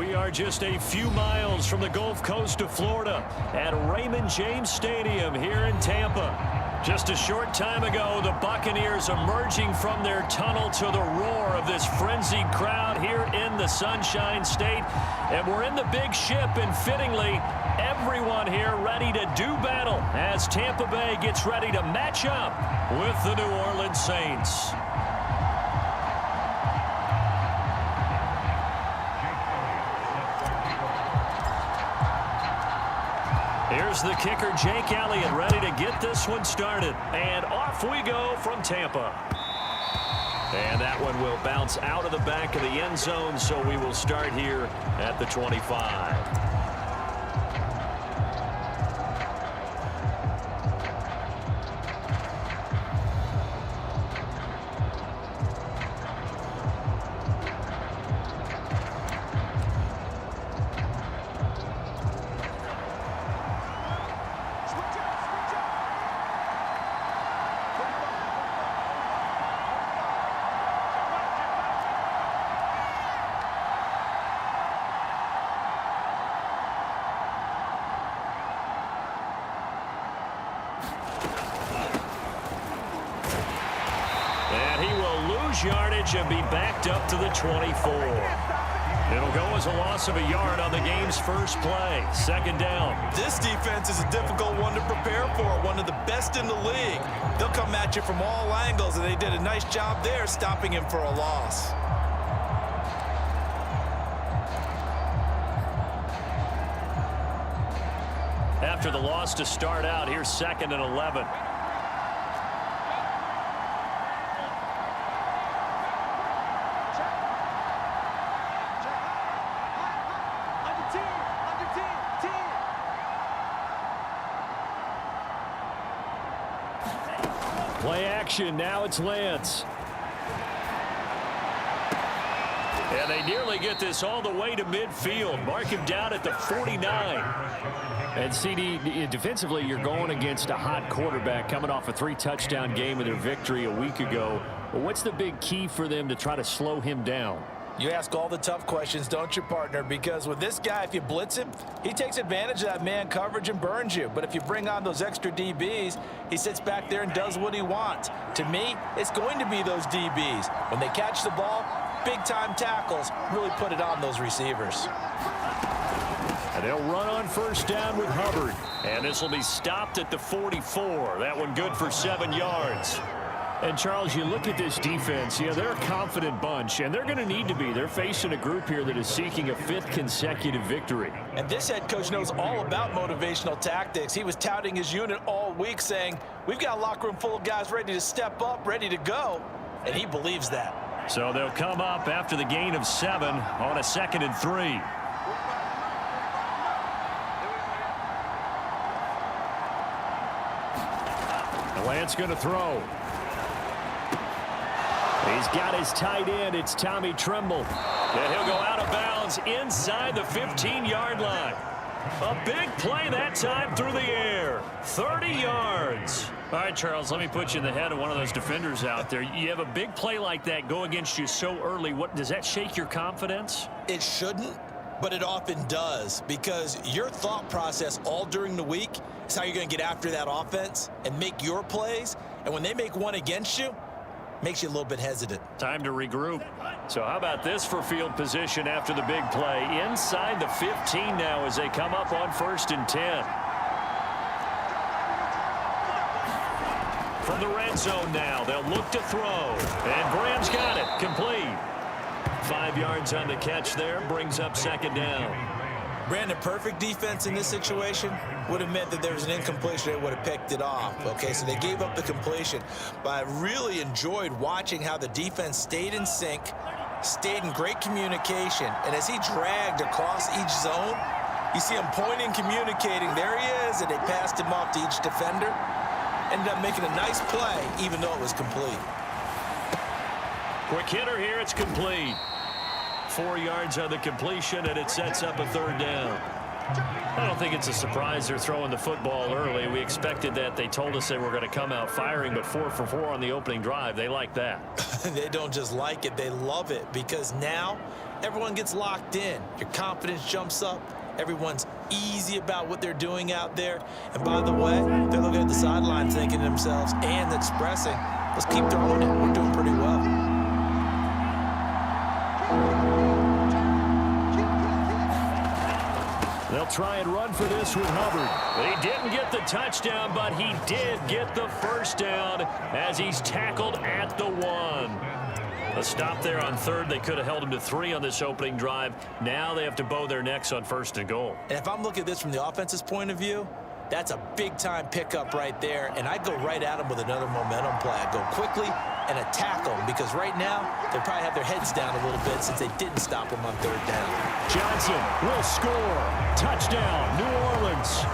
We are just a few miles from the Gulf Coast of Florida at Raymond James Stadium here in Tampa. Just a short time ago, the Buccaneers emerging from their tunnel to the roar of this frenzied crowd here in the Sunshine State. And we're in the big ship, and fittingly, everyone here ready to do battle as Tampa Bay gets ready to match up with the New Orleans Saints. Here's the kicker, Jake Elliott, ready to get this one started. And off we go from Tampa. And that one will bounce out of the back of the end zone, so we will start here at the 25. Yardage and be backed up to the 24. It'll go as a loss of a yard on the game's first play. Second down. This defense is a difficult one to prepare for, one of the best in the league. They'll come at you from all angles, and they did a nice job there stopping him for a loss. After the loss to start out, here's 2nd and 11. Play action. Now it's Lance. And they nearly get this all the way to midfield. Mark him down at the 49. And CD, defensively, you're going against a hot quarterback coming off a 3-touchdown game in their victory a week ago. But what's the big key for them to try to slow him down? You ask all the tough questions, don't you, partner? Because with this guy, if you blitz him, he takes advantage of that man coverage and burns you. But if you bring on those extra DBs, he sits back there and does what he wants. To me, it's going to be those DBs. When they catch the ball, big-time tackles really put it on those receivers. And they'll run on first down with Hubbard. And this will be stopped at the 44. That one good for 7 yards. And, Charles, you look at this defense, they're a confident bunch, and they're going to need to be. They're facing a group here that is seeking a 5th consecutive victory. And this head coach knows all about motivational tactics. He was touting his unit all week saying, we've got a locker room full of guys ready to step up, ready to go, and he believes that. So they'll come up after the gain of 7 on a 2nd and 3. Lance going to throw. He's got his tight end. It's Tommy Tremble. And he'll go out of bounds inside the 15-yard line. A big play that time through the air. 30 yards. All right, Charles, let me put you in the head of one of those defenders out there. You have a big play like that go against you so early. What does that shake your confidence? It shouldn't, but it often does, because your thought process all during the week is how you're going to get after that offense and make your plays. And when they make one against you, makes you a little bit hesitant. Time to regroup. So how about this for field position after the big play? Inside the 15 now as they come up on 1st and 10. From the red zone now, they'll look to throw. And Graham's got it. Complete. 5 yards on the catch there. Brings up 2nd down. Brandon, perfect defense in this situation would have meant that there was an incompletion. They would have picked it off. Okay, so they gave up the completion. But I really enjoyed watching how the defense stayed in sync, stayed in great communication. And as he dragged across each zone, you see him pointing, communicating. There he is, and they passed him off to each defender. Ended up making a nice play, even though it was complete. Quick hitter here, it's complete. 4 yards on the completion, and it sets up a 3rd down. I don't think it's a surprise they're throwing the football early. We expected that. They told us they were going to come out firing, but 4 for 4 on the opening drive. They like that. They don't just like it. They love it, because now everyone gets locked in. Your confidence jumps up. Everyone's easy about what they're doing out there. And by the way, they're looking at the sideline thinking to themselves and expressing, let's keep throwing it. We're doing pretty well. They'll try and run for this with Hubbard. He didn't get the touchdown, but he did get the first down as he's tackled at the 1. A stop there on third. They could have held him to 3 on this opening drive. Now they have to bow their necks on 1st and goal. And if I'm looking at this from the offense's point of view, that's a big-time pickup right there, and I go right at them with another momentum play. I go quickly and attack them because right now they probably have their heads down a little bit since they didn't stop them on 3rd down. Johnson will score. Touchdown, New Orleans.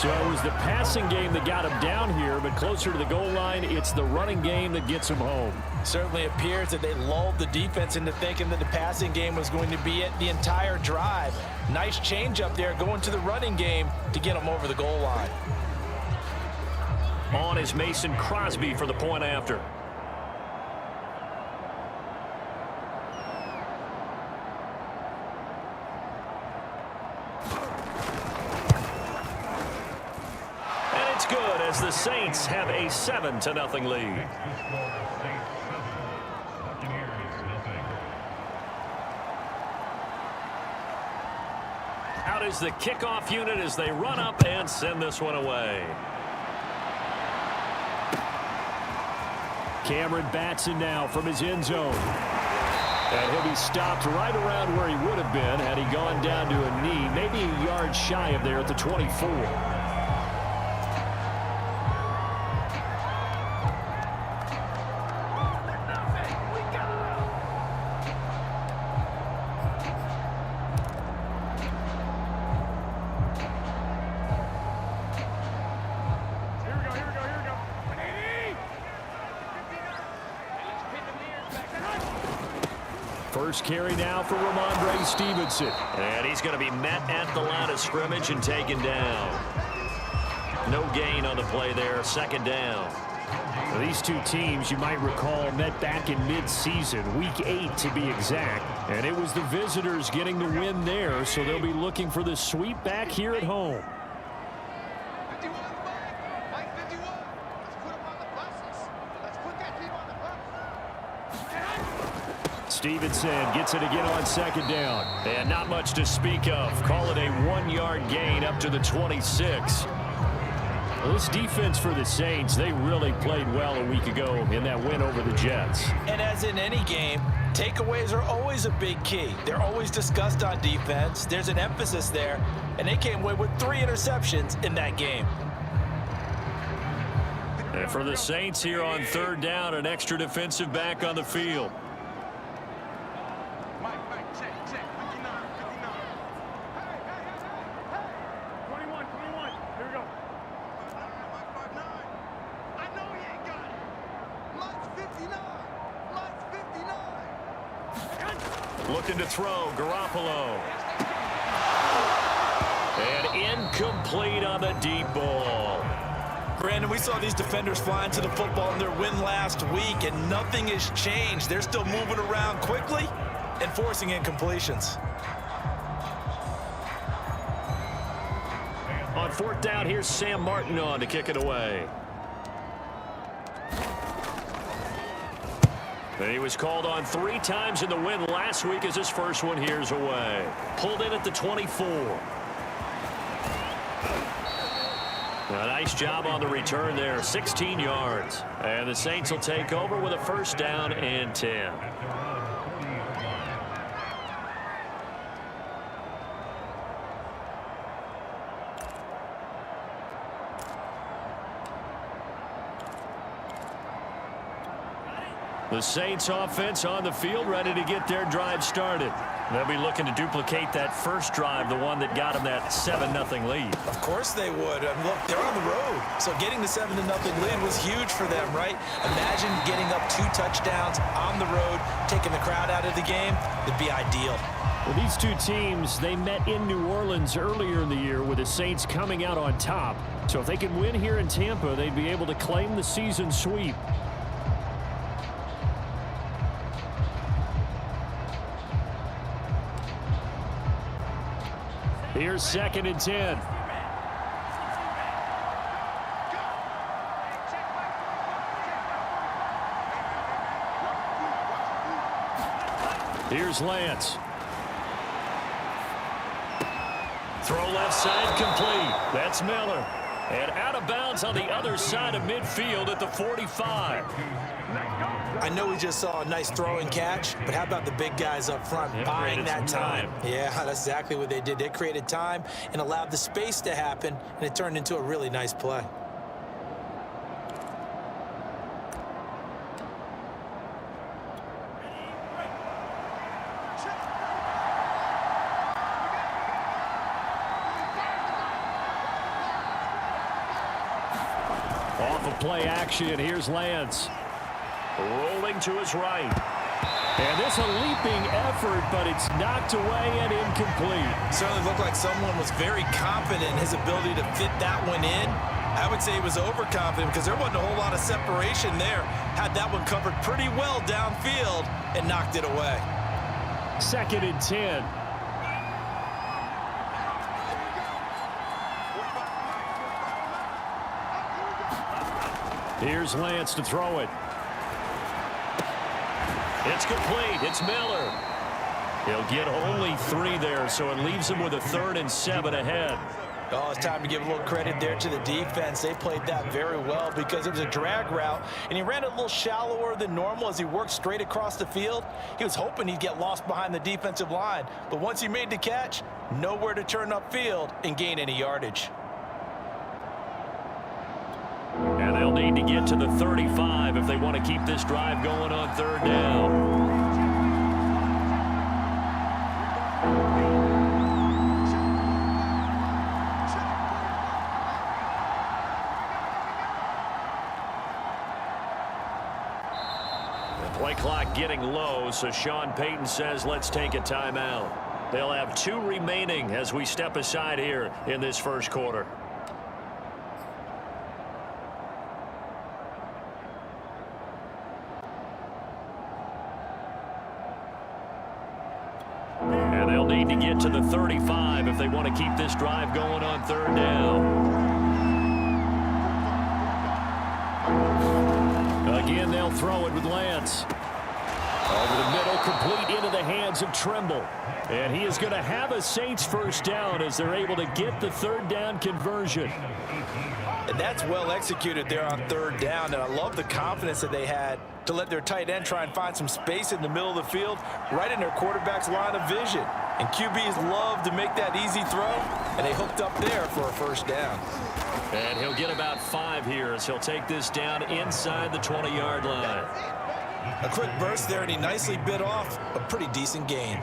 So it was the passing game that got him down here, but closer to the goal line, it's the running game that gets him home. Certainly appears that they lulled the defense into thinking that the passing game was going to be it the entire drive. Nice change up there going to the running game to get them over the goal line. On is Mason Crosby for the point after. Good as the Saints have a 7-0 lead. Out is the kickoff unit as they run up and send this one away. Cameron Batson now from his end zone. And he'll be stopped right around where he would have been had he gone down to a knee, maybe a yard shy of there at the 24. First carry now for Ramondre Stevenson. And he's going to be met at the line of scrimmage and taken down. No gain on the play there. 2nd down. Well, these two teams, you might recall, met back in mid-season, week 8 to be exact. And it was the visitors getting the win there, so they'll be looking for the sweep back here at home. Stevenson gets it again on 2nd down. And not much to speak of. Call it a 1-yard gain up to the 26. Well, this defense for the Saints, they really played well a week ago in that win over the Jets. And as in any game, takeaways are always a big key. They're always discussed on defense. There's an emphasis there. And they came away with 3 interceptions in that game. And for the Saints here on 3rd down, an extra defensive back on the field. Looking to throw, Garoppolo. And incomplete on the deep ball. Brandon, we saw these defenders flying to the football in their win last week, and nothing has changed. They're still moving around quickly and forcing incompletions. On 4th down, here's Sam Martin on to kick it away. And he was called on 3 times in the win last week as his first one here's away. Pulled in at the 24. A nice job on the return there, 16 yards. And the Saints will take over with a 1st down and 10. The Saints offense on the field, ready to get their drive started. They'll be looking to duplicate that first drive, the one that got them that 7-0 lead. Of course they would. Look, they're on the road, so getting the 7-0 lead was huge for them, right? Imagine getting up 2 touchdowns on the road, taking the crowd out of the game. It'd be ideal. Well, these two teams, they met in New Orleans earlier in the year with the Saints coming out on top. So if they can win here in Tampa, they'd be able to claim the season sweep. Here's 2nd and 10. Here's Lance. Throw left side complete. That's Miller. And out of bounds on the other side of midfield at the 45. I know we just saw a nice throw and catch, but how about the big guys up front buying that time? Yeah, that's exactly what they did. They created time and allowed the space to happen, and it turned into a really nice play. Off of play action, here's Lance. Rolling to his right. And this a leaping effort, but it's knocked away and incomplete. Certainly looked like someone was very confident in his ability to fit that one in. I would say he was overconfident because there wasn't a whole lot of separation there. Had that one covered pretty well downfield and knocked it away. 2nd and 10. Here's Lance to throw it. It's complete. It's Miller. He'll get only 3 there, so it leaves him with a 3rd and 7 ahead. Oh, it's time to give a little credit there to the defense. They played that very well because it was a drag route, and he ran a little shallower than normal as he worked straight across the field. He was hoping he'd get lost behind the defensive line, but once he made the catch, nowhere to turn upfield and gain any yardage. And they'll need to get to the 35 if they want to keep this drive going on 3rd down. The play clock getting low, so Sean Payton says let's take a timeout. They'll have 2 remaining as we step aside here in this first quarter. And they'll need to get to the 35 if they want to keep this drive going on 3rd down. Again, they'll throw it with Lance. Over the middle, complete into the hands of Trimble. And he is going to have a Saints first down as they're able to get the 3rd down conversion. And that's well executed there on 3rd down, and I love the confidence that they had to let their tight end try and find some space in the middle of the field, right in their quarterback's line of vision. And QBs love to make that easy throw, and they hooked up there for a first down. And he'll get about 5 here as he'll take this down inside the 20-yard line. A quick burst there, and he nicely bit off a pretty decent gain.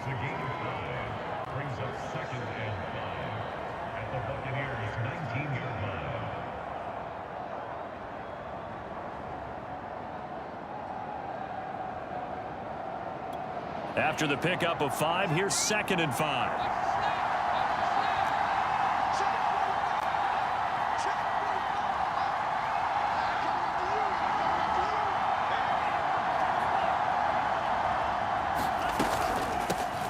After the pickup of 5, here's 2nd and 5.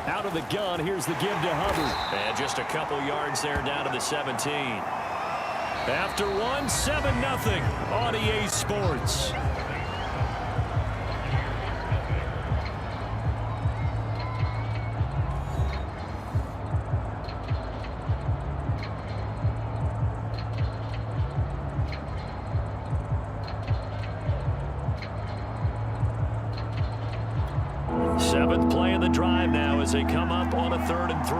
Out of the gun, here's the give to Hubbard. And just a couple yards there down to the 17. After 1, 7-0 on EA Sports. Seventh play of the drive now as they come up on a 3rd and 3.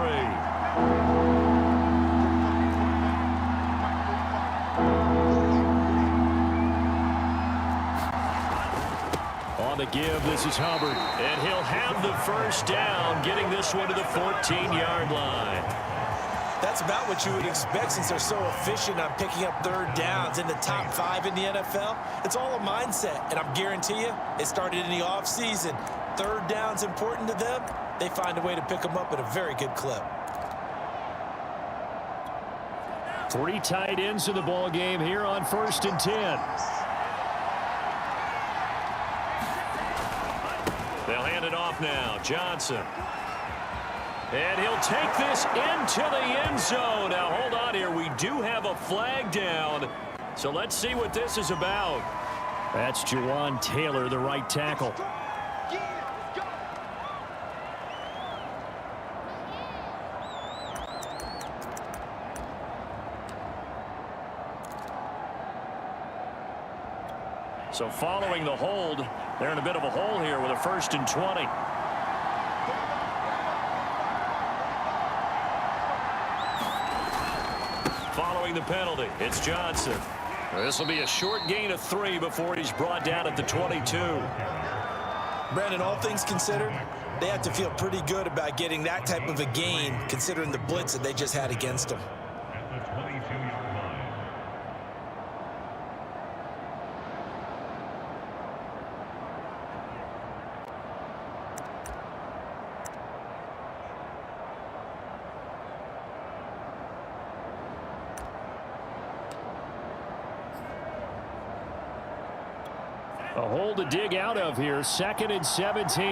On the give, this is Hubbard. And he'll have the first down, getting this one to the 14-yard line. That's about what you would expect since they're so efficient on picking up 3rd downs in the top 5 in the NFL. It's all a mindset, and I guarantee you, it started in the offseason. 3rd down's important to them. They find a way to pick them up at a very good clip. 3 tight ends in the ball game here on 1st and 10. They'll hand it off now. Johnson. And he'll take this into the end zone. Now, hold on here. We do have a flag down. So let's see what this is about. That's Juwan Taylor, the right tackle. So following the hold, they're in a bit of a hole here with a 1st and 20. Following the penalty, it's Johnson. This will be a short gain of 3 before he's brought down at the 22. Brandon, all things considered, they have to feel pretty good about getting that type of a gain, considering the blitz that they just had against them. A hole to dig out of here, 2nd and 17.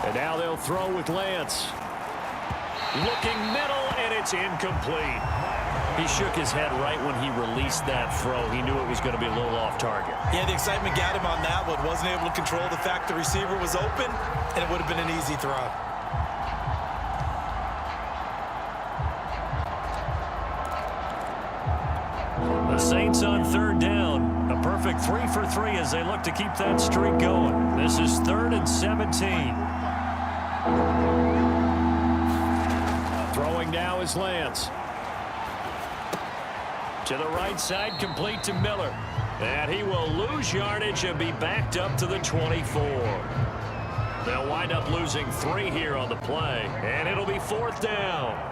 And now they'll throw with Lance. Looking middle, and it's incomplete. He shook his head right when he released that throw. He knew it was going to be a little off target. Yeah, the excitement got him on that one. Wasn't able to control the fact the receiver was open, and it would have been an easy throw. The Saints on 3rd down. A perfect 3 for 3 as they look to keep that streak going. This is 3rd and 17. Throwing now is Lance. To the right side, complete to Miller. And he will lose yardage and be backed up to the 24. They'll wind up losing 3 here on the play. And it'll be 4th down.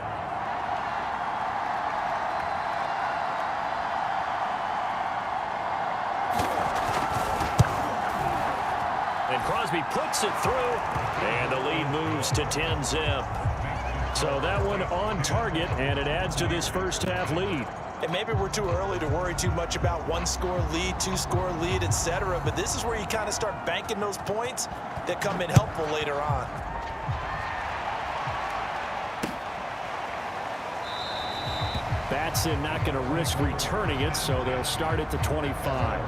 And Crosby puts it through, and the lead moves to 10-zip. So that one on target, and it adds to this first half lead. And maybe we're too early to worry too much about 1-score lead, 2-score lead, etc. But this is where you kind of start banking those points that come in helpful later on. Batson not going to risk returning it, so they'll start at the 25.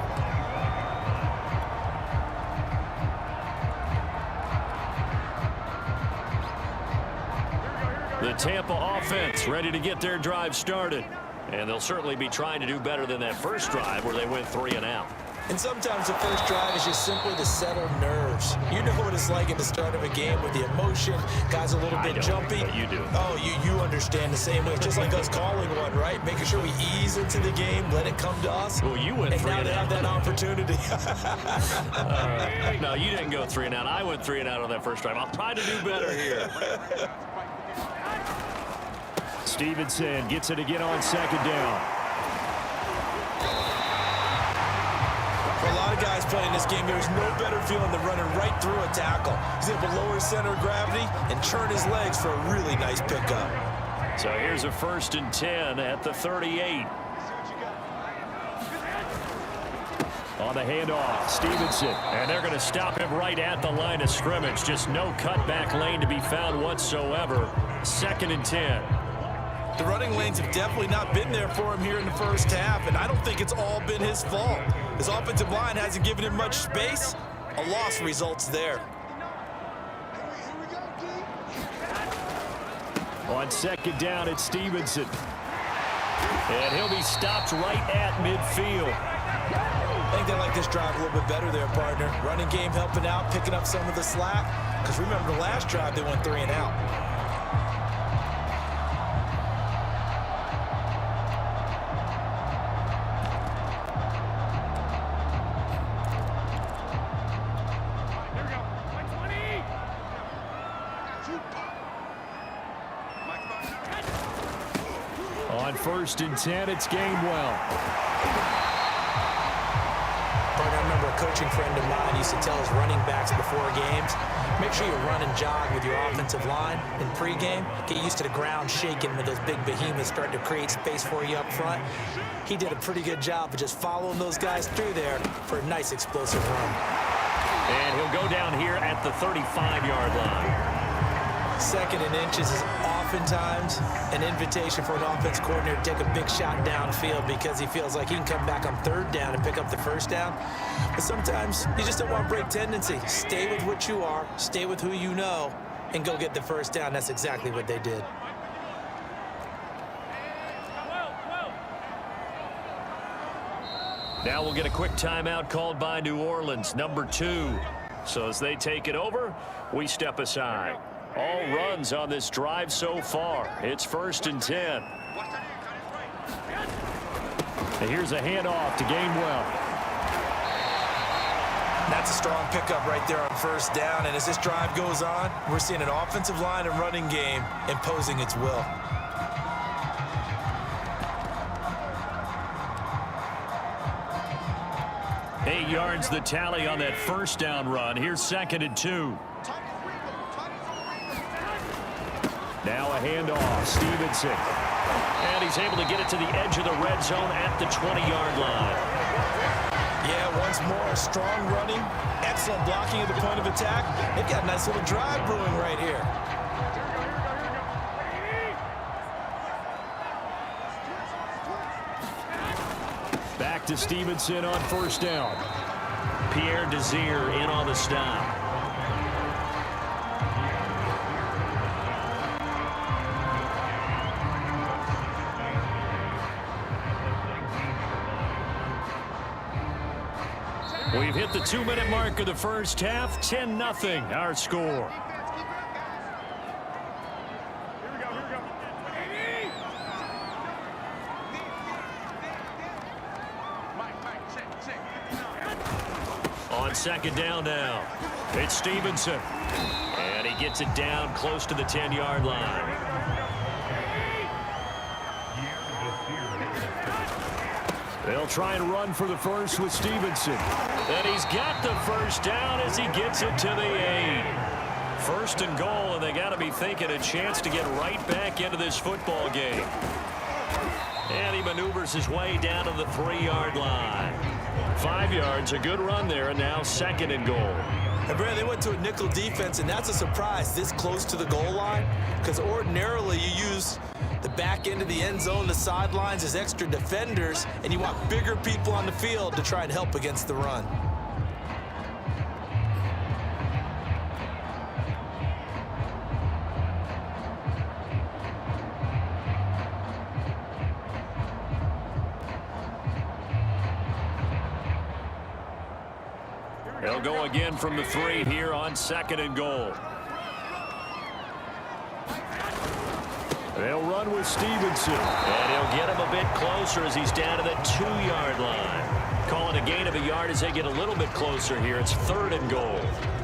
The Tampa offense ready to get their drive started. And they'll certainly be trying to do better than that first drive where they went 3 and out. And sometimes the first drive is just simply to settle nerves. You know what it's like at the start of a game with the emotion. Guys a little bit jumpy. But you do. Oh, you understand the same way. Just like us calling one, right? Making sure we ease into the game, let it come to us. Well, you went 3 and out. And now they have that opportunity. No, you didn't go 3 and out. I went 3 and out on that first drive. I'll try to do better here. Stevenson gets it again on 2nd down. For a lot of guys playing this game, there's no better feeling than running right through a tackle. He's able to lower his center of gravity and turn his legs for a really nice pickup. So here's a 1st and 10 at the 38. On the handoff, Stevenson. And they're going to stop him right at the line of scrimmage. Just no cutback lane to be found whatsoever. 2nd and 10. The running lanes have definitely not been there for him here in the first half, and I don't think it's all been his fault. His offensive line hasn't given him much space. A loss results there. On 2nd down, it's Stevenson. And he'll be stopped right at midfield. I think they like this drive a little bit better there, partner. Running game helping out, picking up some of the slack. Because remember, the last drive, they went 3 and out. On 1st and 10, it's Gainwell. I remember a coaching friend of mine used to tell his running backs before games, make sure you run and jog with your offensive line in pregame. Get used to the ground shaking when those big behemoths start to create space for you up front. He did a pretty good job of just following those guys through there for a nice explosive run. And he'll go down here at the 35-yard line. Second and inches is oftentimes an invitation for an offense coordinator to take a big shot downfield because he feels like he can come back on third down and pick up the first down. But sometimes you just don't want break tendency. Stay with what you are, stay with who you know, and go get the first down. That's exactly what they did. Now we'll get a quick timeout called by New Orleans, number 2. So as they take it over, we step aside. All runs on this drive so far. It's 1st and 10. And here's a handoff to Gainwell. That's a strong pickup right there on first down. And as this drive goes on, we're seeing an offensive line and running game imposing its will. Eight yards the tally on that first down run. Here's 2nd and 2. Now a handoff, Stevenson. And he's able to get it to the edge of the red zone at the 20-yard line. Yeah, once more, strong running, excellent blocking at the point of attack. They've got a nice little drive brewing right here. Back to Stevenson on first down. Pierre Desir in on the stop. We've hit the 2-minute mark of the first half. 10-0 our score. On second down now, it's Stevenson. And he gets it down close to the 10-yard line. They'll try and run for the first with Stevenson. And he's got the first down as he gets it to the 8. 1st and goal, and they got to be thinking a chance to get right back into this football game. And he maneuvers his way down to the 3-yard line. 5 yards, a good run there, and now 2nd and goal. And Brad, they went to a nickel defense, and that's a surprise this close to the goal line, because ordinarily you use the back end of the end zone, the sidelines as extra defenders, and you want bigger people on the field to try and help against the run. They'll go again from the 3 here on 2nd and goal. They'll run with Stevenson. And he'll get him a bit closer as he's down to the 2-yard line. Call it a gain of a yard as they get a little bit closer here. It's 3rd and goal.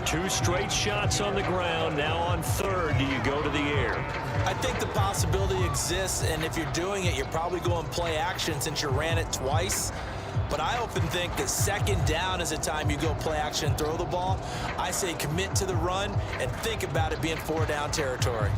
2 straight shots on the ground. Now on 3rd, do you go to the air? I think the possibility exists, and if you're doing it, you're probably going play action since you ran it twice. But I often think that 2nd down is the time you go play action and throw the ball. I say commit to the run and think about it being 4-down territory.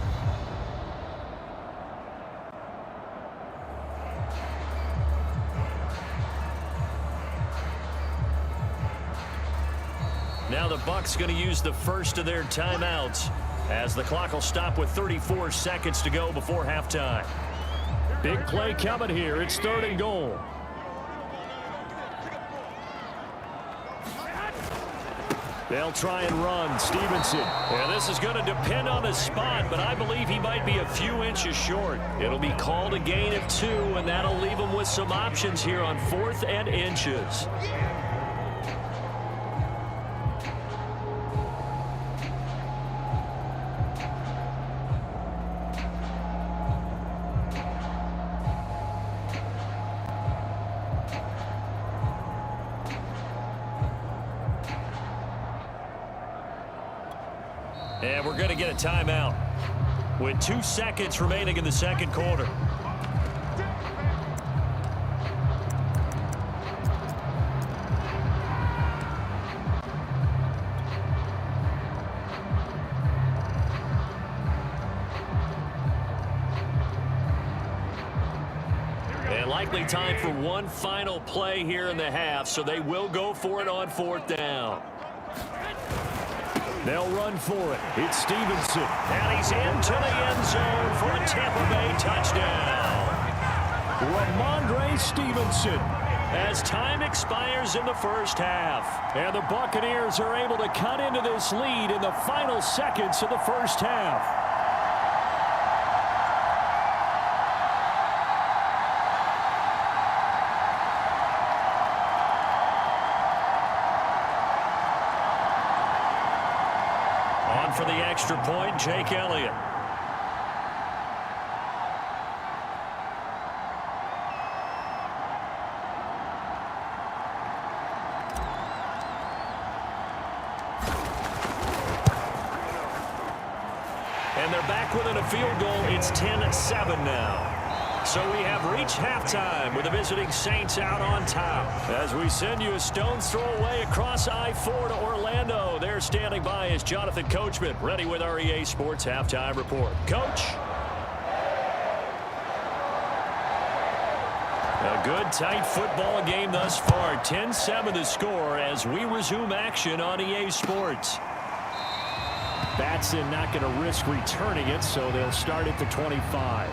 Now the Bucs going to use the first of their timeouts as the clock will stop with 34 seconds to go before halftime. Big play coming here. It's 3rd and goal. They'll try and run. Stevenson. And this is going to depend on the spot, but I believe he might be a few inches short. It'll be called a gain of 2, and that'll leave him with some options here on 4th and inches. And we're going to get a timeout with 2 seconds remaining in the second quarter. And likely time for one final play here in the half, so they will go for it on 4th down. They'll run for it. It's Stevenson. And he's into the end zone for a Tampa Bay touchdown. Ramondre Stevenson, as time expires in the first half. And the Buccaneers are able to cut into this lead in the final seconds of the first half. On for the extra point, Jake Elliott. And they're back within a field goal. It's 10-7 now. So we have reached halftime with the visiting Saints out on top. As we send you a stone's throw away across I-4 to Orlando. There standing by is Jonathan Coachman, ready with our EA Sports Halftime Report. Coach? A good, tight football game thus far. 10-7 the score as we resume action on EA Sports. Batson not going to risk returning it, so they'll start at the 25.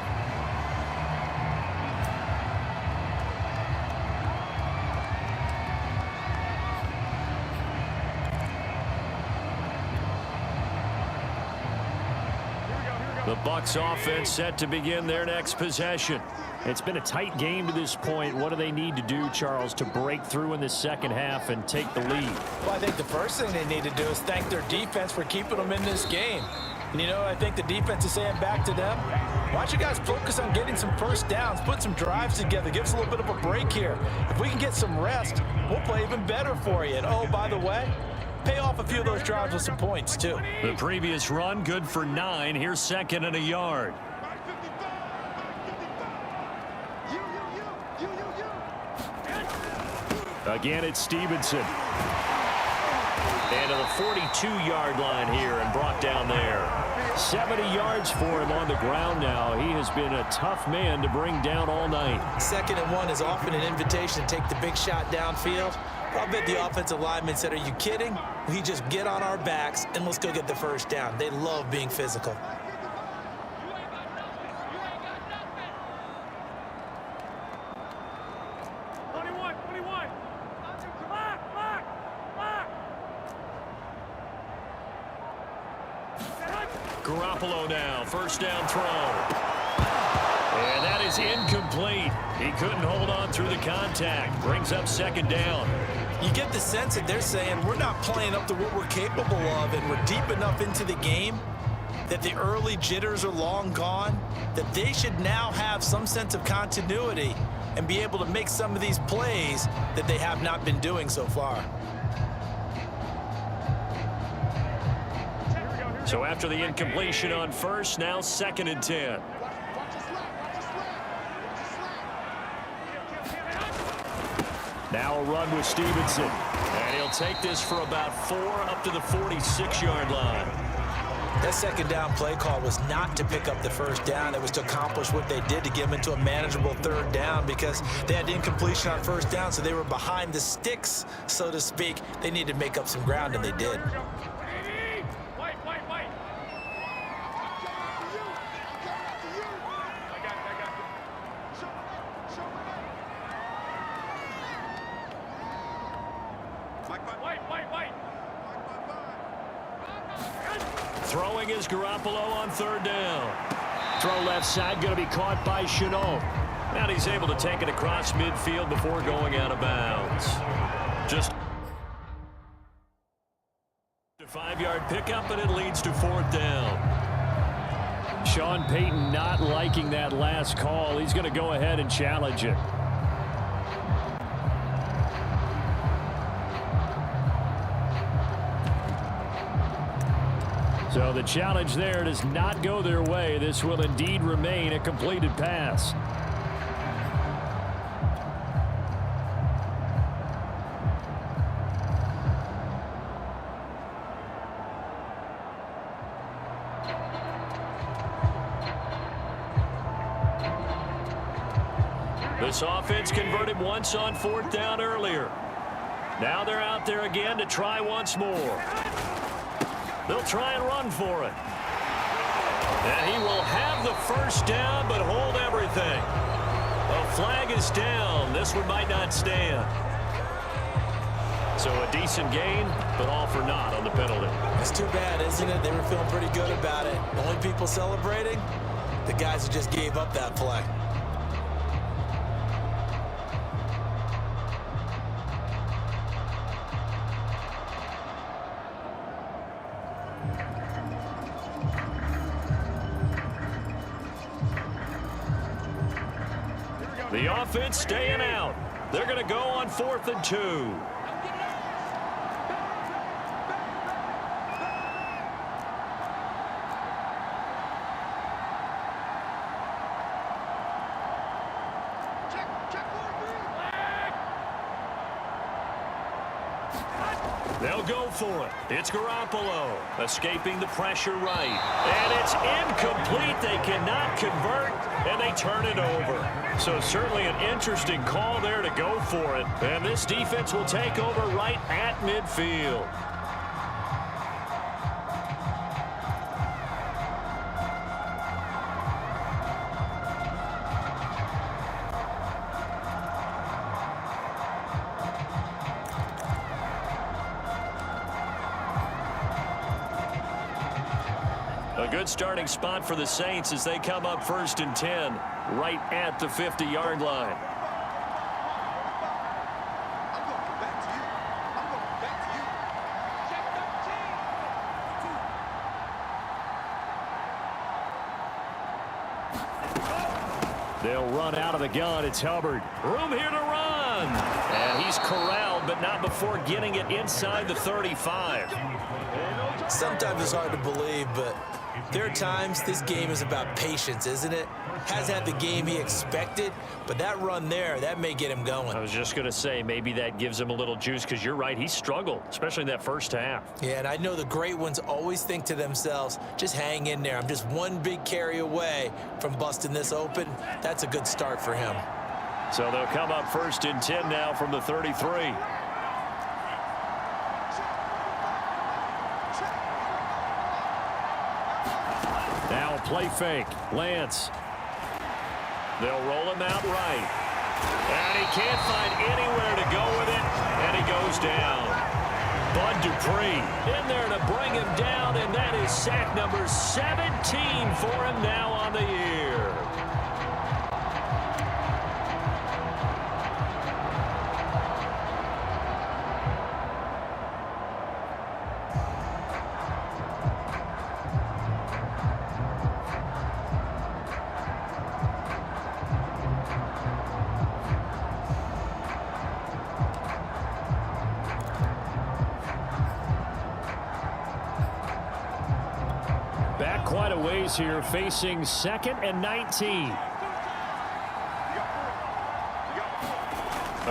The Bucs offense set to begin their next possession. It's been a tight game to this point. What do they need to do, Charles, to break through in the second half and take the lead? Well, I think the first thing they need to do is thank their defense for keeping them in this game. And, you know, I think the defense is saying back to them, why don't you guys focus on getting some first downs, put some drives together, give us a little bit of a break here. If we can get some rest, we'll play even better for you. And, oh, by the way, pay off a few of those drives with some points, too. The previous run, good for 9. Here's 2nd and a yard. Again, it's Stevenson. And to the 42-yard line here and brought down there. 70 yards for him on the ground now. He has been a tough man to bring down all night. 2nd and 1 is often an invitation to take the big shot downfield. I bet the offensive lineman said, are you kidding? We just get on our backs and let's go get the first down. They love being physical. Garoppolo now, first down throw. And that is incomplete. He couldn't hold on through the contact. Brings up 2nd down. You get the sense that they're saying we're not playing up to what we're capable of, and we're deep enough into the game that the early jitters are long gone, that they should now have some sense of continuity and be able to make some of these plays that they have not been doing so far. So after the incompletion on first, now 2nd and 10. Now a run with Stevenson. And he'll take this for about 4 up to the 46-yard line. That 2nd down play call was not to pick up the first down. It was to accomplish what they did to get them into a manageable 3rd down because they had incompletion on first down, so they were behind the sticks, so to speak. They needed to make up some ground, and they did. Throwing is Garoppolo on 3rd down. Throw left side, going to be caught by Chenault. And he's able to take it across midfield before going out of bounds. Just a 5-yard pickup, and it leads to 4th down. Sean Payton not liking that last call. He's going to go ahead and challenge it. So the challenge there does not go their way. This will indeed remain a completed pass. This offense converted once on 4th down earlier. Now they're out there again to try once more. They'll try and run for it. And he will have the first down, but hold everything. A flag is down. This one might not stand. So a decent gain, but all for naught on the penalty. It's too bad, isn't it? They were feeling pretty good about it. The only people celebrating, the guys who just gave up that play. The offense staying out. They're going to go on 4th and 2. They'll go for it. It's Garoppolo escaping the pressure right. And it's incomplete. They cannot convert, and they turn it over. So certainly an interesting call there to go for it. And this defense will take over right at midfield. A good starting spot for the Saints as they come up 1st and 10, right at the 50-yard line. They'll run out of the gun. It's Hubbard. Room here to run. And he's corralled, but not before getting it inside the 35. Sometimes it's hard to believe, but there are times this game is about patience, isn't it? Hasn't had the game he expected, but that run there, that may get him going. I was just going to say, maybe that gives him a little juice, because you're right, he struggled, especially in that first half. Yeah, and I know the great ones always think to themselves, just hang in there. I'm just one big carry away from busting this open. That's a good start for him. So they'll come up 1st and 10 now from the 33. Now a play fake. Lance. They'll roll him out right. And he can't find anywhere to go with it, and he goes down. Bud Dupree in there to bring him down, and that is sack number 17 for him now on the year. Back quite a ways here, facing 2nd and 19.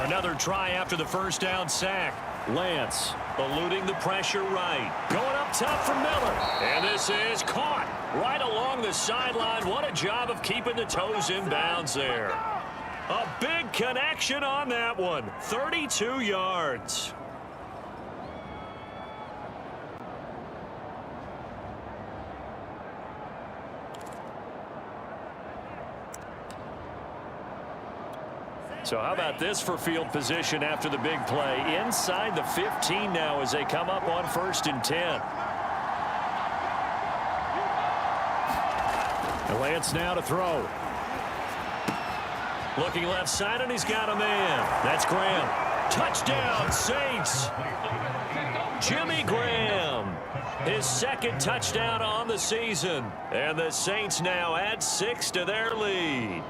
Another try after the first down sack. Lance eluding the pressure right. Going up top for Miller. And this is caught right along the sideline. What a job of keeping the toes in bounds there. A big connection on that one. 32 yards. So how about this for field position after the big play? Inside the 15 now as they come up on 1st and 10. And Lance now to throw. Looking left side, and he's got a man. That's Graham. Touchdown, Saints. Jimmy Graham. His 2nd touchdown on the season. And the Saints now add 6 to their lead.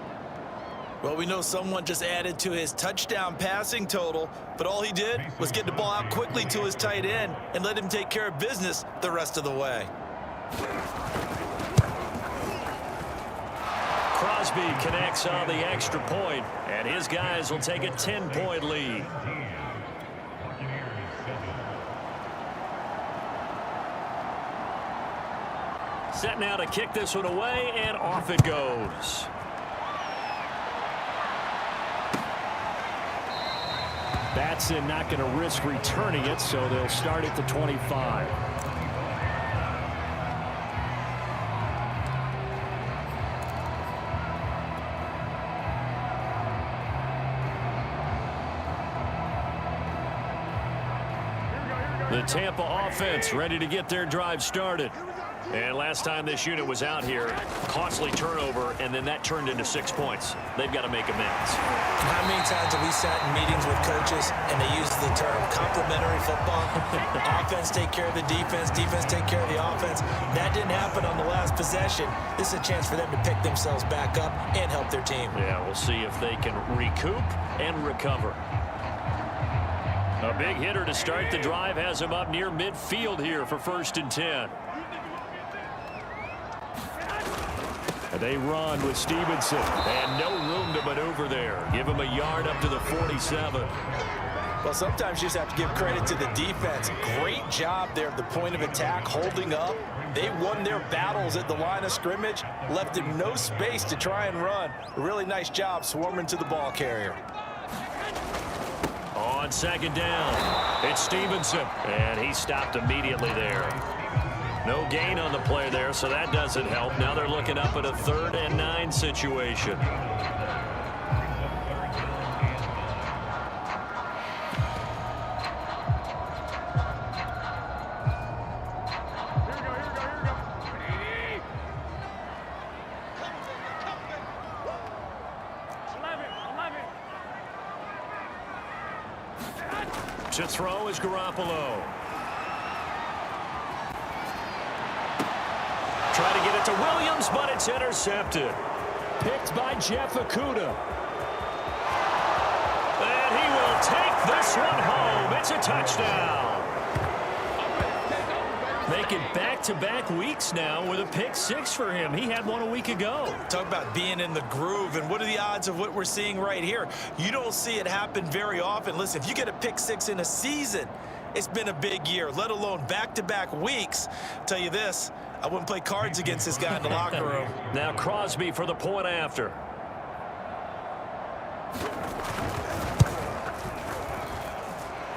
Well, we know someone just added to his touchdown passing total, but all he did was get the ball out quickly to his tight end and let him take care of business the rest of the way. Crosby connects on the extra point, and his guys will take a 10-point lead. Set now to kick this one away, and off it goes. Batson not going to risk returning it, so they'll start at the 25. The Tampa offense ready to get their drive started. And last time this unit was out here, costly turnover, and then that turned into 6 points. They've got to make amends. How many times have we sat in meetings with coaches and they use the term complementary football? Offense take care of the defense, defense take care of the offense. That didn't happen on the last possession. This is a chance for them to pick themselves back up and help their team. Yeah, we'll see if they can recoup and recover. A big hitter to start the drive has him up near midfield here for 1st and 10. And they run with Stevenson. And no room to maneuver there. Give him a yard up to the 47. Well, sometimes you just have to give credit to the defense. Great job there at the point of attack, holding up. They won their battles at the line of scrimmage, left him no space to try and run. A really nice job swarming to the ball carrier. On 2nd down, it's Stevenson. And he stopped immediately there. No gain on the play there, so that doesn't help. Now they're looking up at a 3rd and 9 situation. To throw is Garoppolo. Try to get it to Williams, but it's intercepted. Picked by Jeff Okudah. And he will take this one home. It's a touchdown. Making back-to-back weeks now with a pick 6 for him. He had one a week ago. Talk about being in the groove, and what are the odds of what we're seeing right here? You don't see it happen very often. Listen, if you get a pick 6 in a season, it's been a big year, let alone back-to-back weeks. I'll tell you this, I wouldn't play cards against this guy in the locker room. Now Crosby for the point after.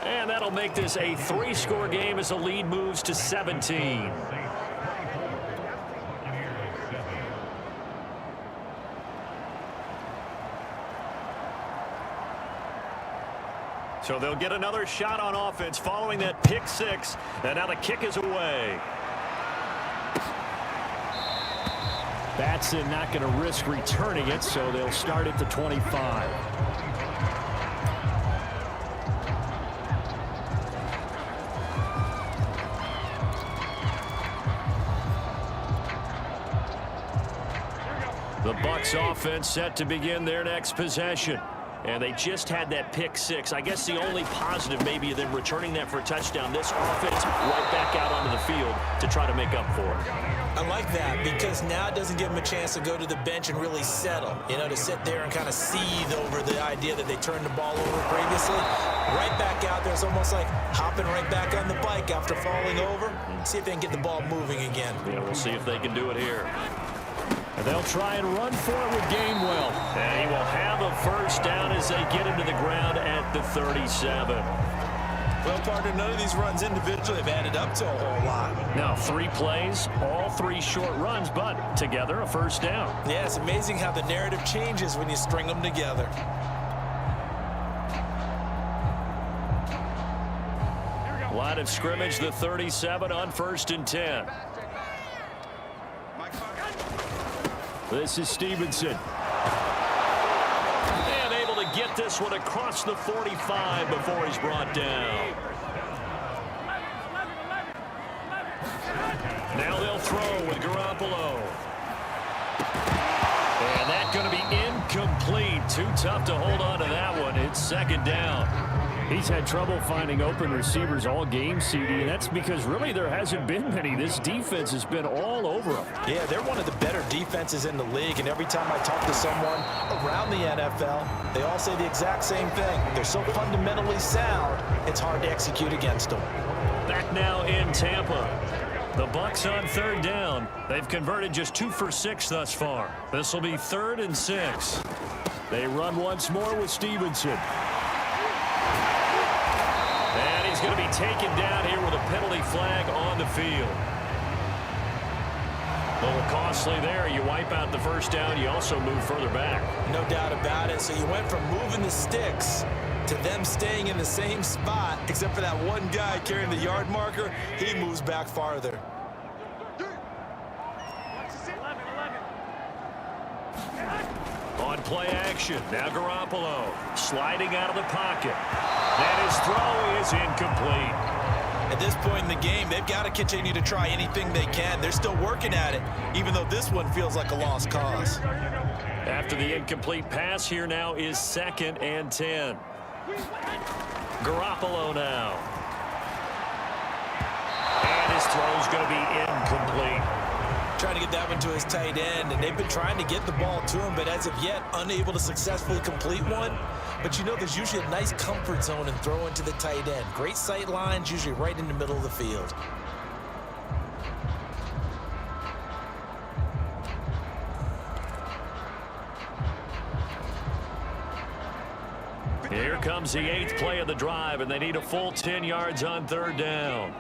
And that'll make this a 3-score game as the lead moves to 17. So they'll get another shot on offense following that pick 6. And now the kick is away. Batson not going to risk returning it, so they'll start at the 25. The Bucs offense set to begin their next possession. And they just had that pick 6. I guess the only positive maybe of them returning that for a touchdown. This offense right back out onto the field to try to make up for it. I like that because now it doesn't give them a chance to go to the bench and really settle. You know, to sit there and kind of seethe over the idea that they turned the ball over previously. Right back out there. It's almost like hopping right back on the bike after falling over. See if they can get the ball moving again. Yeah, we'll see if they can do it here. And they'll try and run for it with Gainwell. And he will have a 1st down as they get him to the ground at the 37. Well, partner, none of these runs individually have added up to a whole lot. Now 3 plays, all 3 short runs, but together a 1st down. Yeah, it's amazing how the narrative changes when you string them together. Line of scrimmage, the 37 on 1st and 10. This is Stevenson. And able to get this one across the 45 before he's brought down. Now they'll throw with Garoppolo. And that's going to be incomplete. Too tough to hold on to that one. It's 2nd down. He's had trouble finding open receivers all game, CD, and that's because really there hasn't been many. This defense has been all over them. Yeah, they're one of the better defenses in the league, and every time I talk to someone around the NFL, they all say the exact same thing. They're so fundamentally sound, it's hard to execute against them. Back now in Tampa. The Bucs on 3rd down. They've converted just 2 for 6 thus far. This will be 3rd and 6. They run once more with Stevenson. he's going to be taken down here with a penalty flag on the field. A little costly there. You wipe out the first down. You also move further back. No doubt about it. So you went from moving the sticks to them staying in the same spot, except for that one guy carrying the yard marker. He moves back farther. On play action, now Garoppolo sliding out of the pocket. And his throw is incomplete. At this point in the game, they've got to continue to try anything they can. They're still working at it, even though this one feels like a lost cause. After the incomplete pass, here now is 2nd and 10. Garoppolo now. And his throw's going to be incomplete. Trying to get that one to his tight end, and they've been trying to get the ball to him, but as of yet, unable to successfully complete one. But you know there's usually a nice comfort zone in throwing to the tight end. Great sight lines, usually right in the middle of the field. Here comes the 8th play of the drive, and they need a full 10 yards on 3rd down.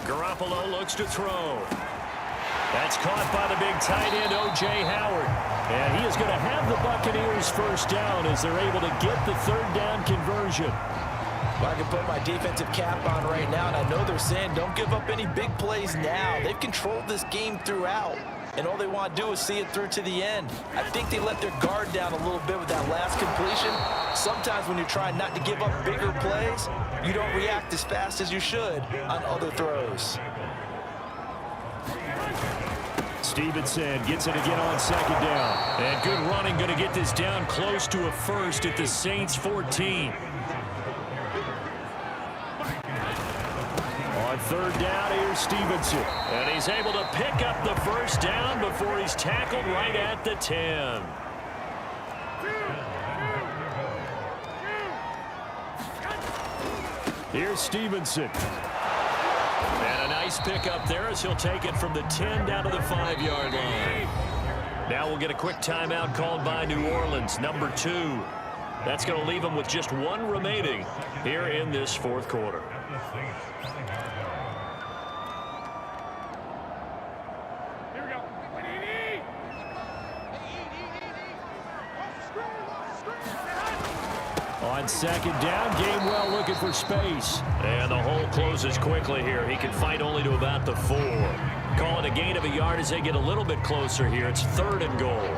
Garoppolo looks to throw. That's caught by the big tight end, O.J. Howard. And he is going to have the Buccaneers first down as they're able to get the 3rd down conversion. Well, I can put my defensive cap on right now, and I know they're saying don't give up any big plays now. They've controlled this game throughout, and all they want to do is see it through to the end. I think they let their guard down a little bit with that last completion. Sometimes when you're trying not to give up bigger plays, you don't react as fast as you should on other throws. Stevenson gets it again on 2nd down. And good running, going to get this down close to a first at the Saints 14. On 3rd down, here's Stevenson. And he's able to pick up the first down before he's tackled right at the 10. Here's Stevenson. And a nice pickup there as he'll take it from the 10 down to the 5-yard line. Now we'll get a quick timeout called by New Orleans, number 2. That's going to leave them with just 1 remaining here in this 4th quarter. On 2nd down, Gainwell looking for space. And the hole closes quickly here. He can fight only to about the 4. Call it a gain of a yard as they get a little bit closer here. It's 3rd and goal.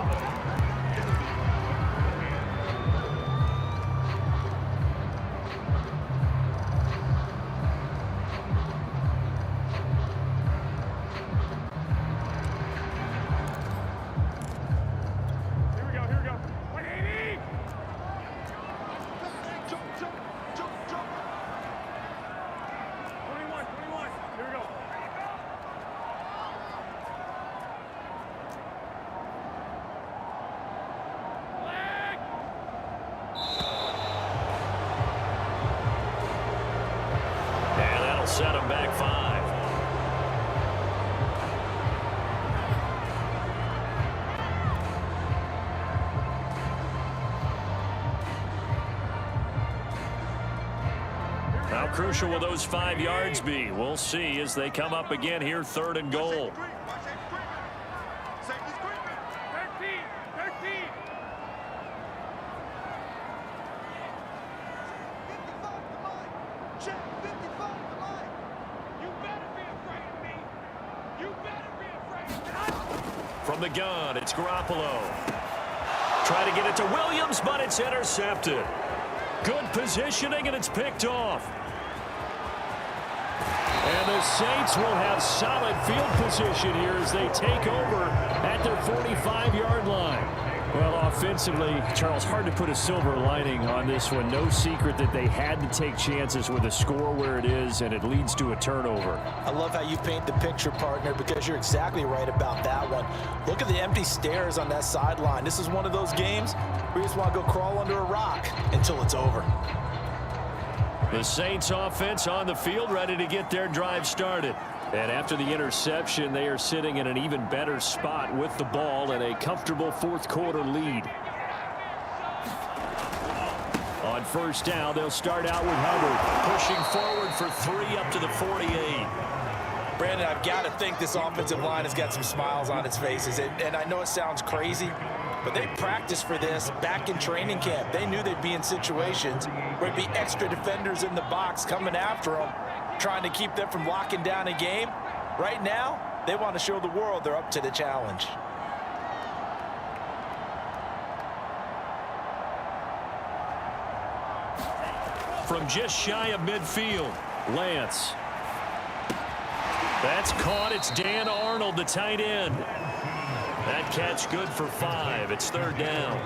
Set him back 5. How crucial will those 5 yards be? We'll see as they come up again here, 3rd and goal. From the gun, it's Garoppolo. Try to get it to Williams, but it's intercepted. Good positioning, and it's picked off. And the Saints will have solid field position here as they take over at their 45-yard line. Well, offensively, Charles, hard to put a silver lining on this one. No secret that they had to take chances with a score where it is, and it leads to a turnover. I love how you paint the picture, partner, because you're exactly right about that one. Look at the empty stairs on that sideline. This is one of those games where you just want to go crawl under a rock until it's over. The Saints offense on the field, ready to get their drive started. And after the interception, they are sitting in an even better spot with the ball and a comfortable 4th quarter lead. On first down, they'll start out with Hubbard, pushing forward for 3 up to the 48. Brandon, I've got to think this offensive line has got some smiles on its faces. And I know it sounds crazy, but they practiced for this back in training camp. They knew they'd be in situations where there'd be extra defenders in the box coming after them, trying to keep them from locking down a game. Right now, they want to show the world they're up to the challenge. From just shy of midfield, Lance. That's caught. It's Dan Arnold, the tight end. That catch good for 5. It's 3rd down.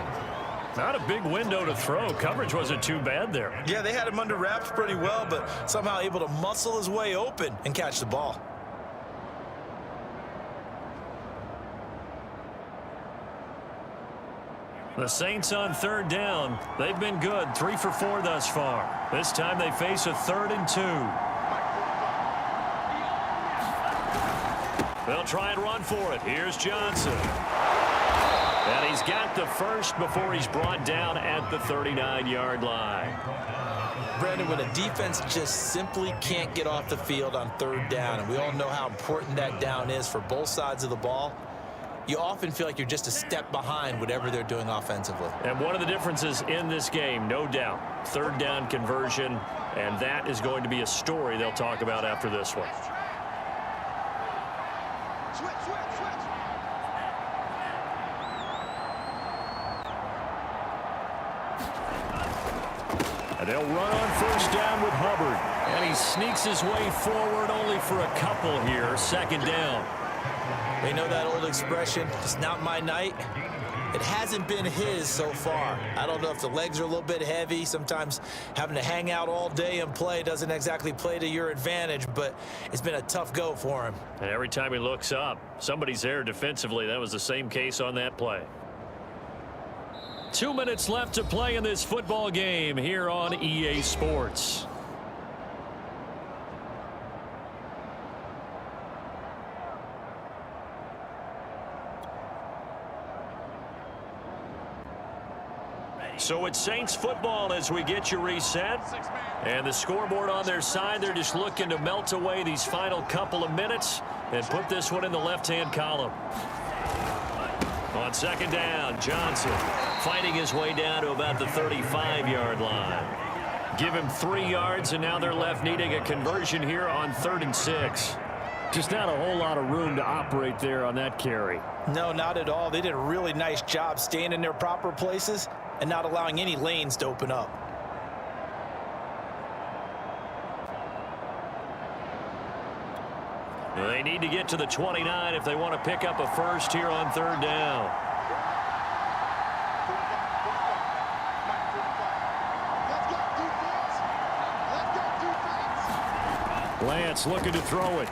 Not a big window to throw. Coverage wasn't too bad there. Yeah, they had him under wraps pretty well, but somehow able to muscle his way open and catch the ball. The Saints on 3rd down. They've been good. 3 for 4 thus far. This time they face a 3rd and 2. They'll try and run for it. Here's Johnson. And he's got the first before he's brought down at the 39-yard line. Brandon, when a defense just simply can't get off the field on 3rd down, and we all know how important that down is for both sides of the ball, you often feel like you're just a step behind whatever they're doing offensively. And one of the differences in this game, no doubt, 3rd down conversion, and that is going to be a story they'll talk about after this one. And they'll run on first down with Hubbard. And he sneaks his way forward only for a couple here. 2nd down. They know that old expression, it's not my night. It hasn't been his so far. I don't know if the legs are a little bit heavy. Sometimes having to hang out all day and play doesn't exactly play to your advantage, but it's been a tough go for him. And every time he looks up, somebody's there defensively. That was the same case on that play. 2 minutes left to play in this football game here on EA Sports. So it's Saints football as we get you reset. And the scoreboard on their side, they're just looking to melt away these final couple of minutes and put this one in the left-hand column. On 2nd down, Johnson fighting his way down to about the 35-yard line. Give him 3 yards, and now they're left needing a conversion here on 3rd and 6. Just not a whole lot of room to operate there on that carry. No, not at all. They did a really nice job staying in their proper places and not allowing any lanes to open up. They need to get to the 29 if they want to pick up a first here on 3rd down. Lance looking to throw it.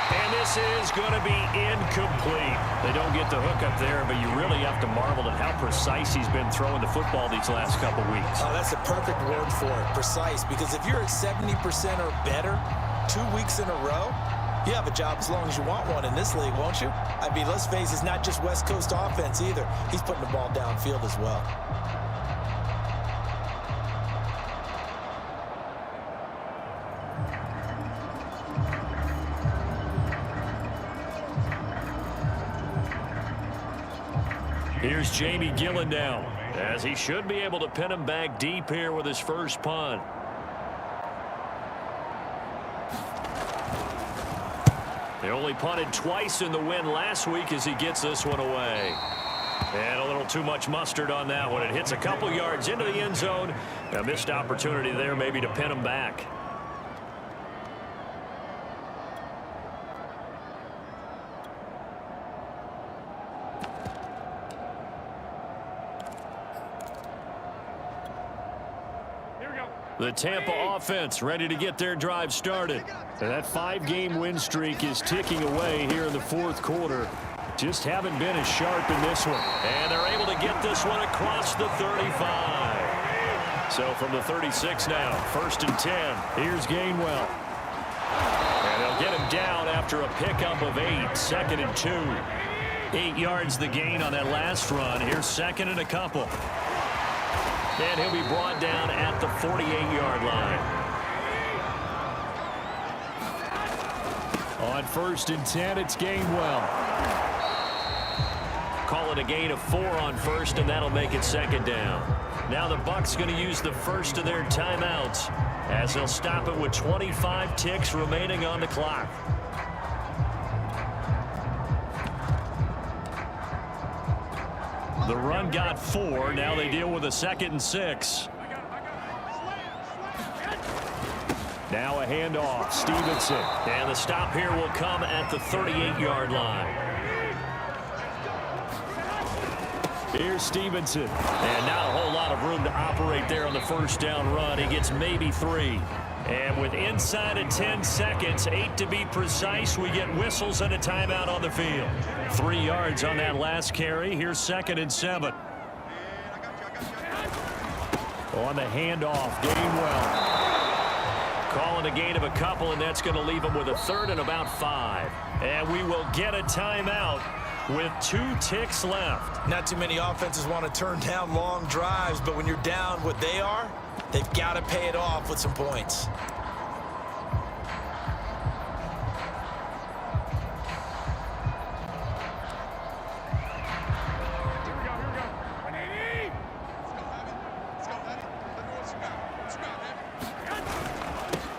And this is going to be incomplete. They don't get the hook up there, but you really have to marvel at how precise he's been throwing the football these last couple weeks. Oh, that's the perfect word for it, precise, because if you're at 70% or better 2 weeks in a row, you have a job as long as you want one in this league, won't you? I mean, let's face it, it's not just West Coast offense either. He's putting the ball downfield as well. Here's Jamie Gillen now, as he should be able to pin him back deep here with his first punt. They only punted twice in the win last week as he gets this one away. And a little too much mustard on that one. It hits a couple yards into the end zone. A missed opportunity there maybe to pin him back. The Tampa offense ready to get their drive started. And that 5-game win streak is ticking away here in the 4th quarter. Just haven't been as sharp in this one. And they're able to get this one across the 35. So from the 36 now, 1st and 10. Here's Gainwell. And they'll get him down after a pickup of 8. 2nd and 2. 8 yards the gain on that last run. Here's 2nd and a couple. And he'll be brought down at the 48-yard line. On 1st and 10, it's Gainwell. Call it a gain of 4 on 1st, and that'll make it 2nd down. Now the Bucs going to use the first of their timeouts as they'll stop it with 25 ticks remaining on the clock. The run got 4. Now they deal with a 2nd and 6. Now a handoff. Stevenson. And the stop here will come at the 38-yard line. Here's Stevenson. And not a whole lot of room to operate there on the 1st down run. He gets maybe 3. And with inside of 10 seconds, 8 to be precise, we get whistles and a timeout on the field. 3 yards on that last carry. Here's 2nd and 7. On the handoff, Gainwell. Calling a gain of a couple, and that's going to leave him with a 3rd and about 5. And we will get a timeout with 2 ticks left. Not too many offenses want to turn down long drives, but when you're down what they are, they've got to pay it off with some points.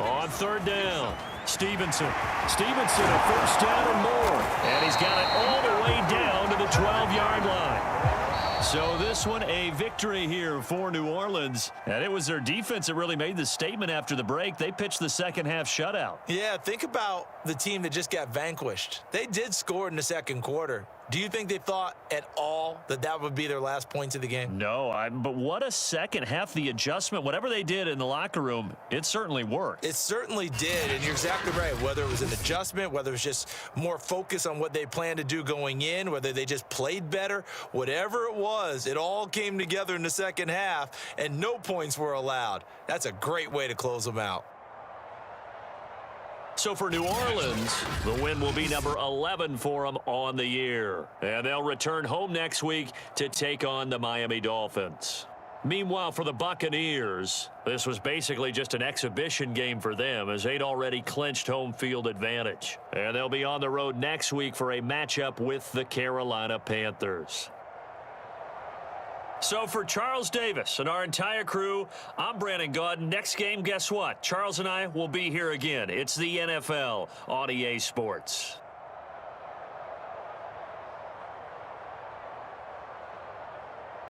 On 3rd down, Stevenson. Stevenson at 1st down and more. And he's got it all the way down to the 12-yard line. So this one a victory here for New Orleans. And it was their defense that really made the statement after the break. They pitched the second-half shutout. Yeah, think about the team that just got vanquished. They did score in the 2nd quarter. Do you think they thought at all that that would be their last points of the game? No, but what a second half. The adjustment, whatever they did in the locker room, it certainly worked. It certainly did, and you're exactly right. Whether it was an adjustment, whether it was just more focus on what they planned to do going in, whether they just played better, whatever it was, it all came together in the 2nd half, and no points were allowed. That's a great way to close them out. So for New Orleans, the win will be number 11 for them on the year. And they'll return home next week to take on the Miami Dolphins. Meanwhile, for the Buccaneers, this was basically just an exhibition game for them as they'd already clinched home field advantage. And they'll be on the road next week for a matchup with the Carolina Panthers. So for Charles Davis and our entire crew, I'm Brandon Gaudin. Next game, guess what? Charles and I will be here again. It's the NFL on EA Sports.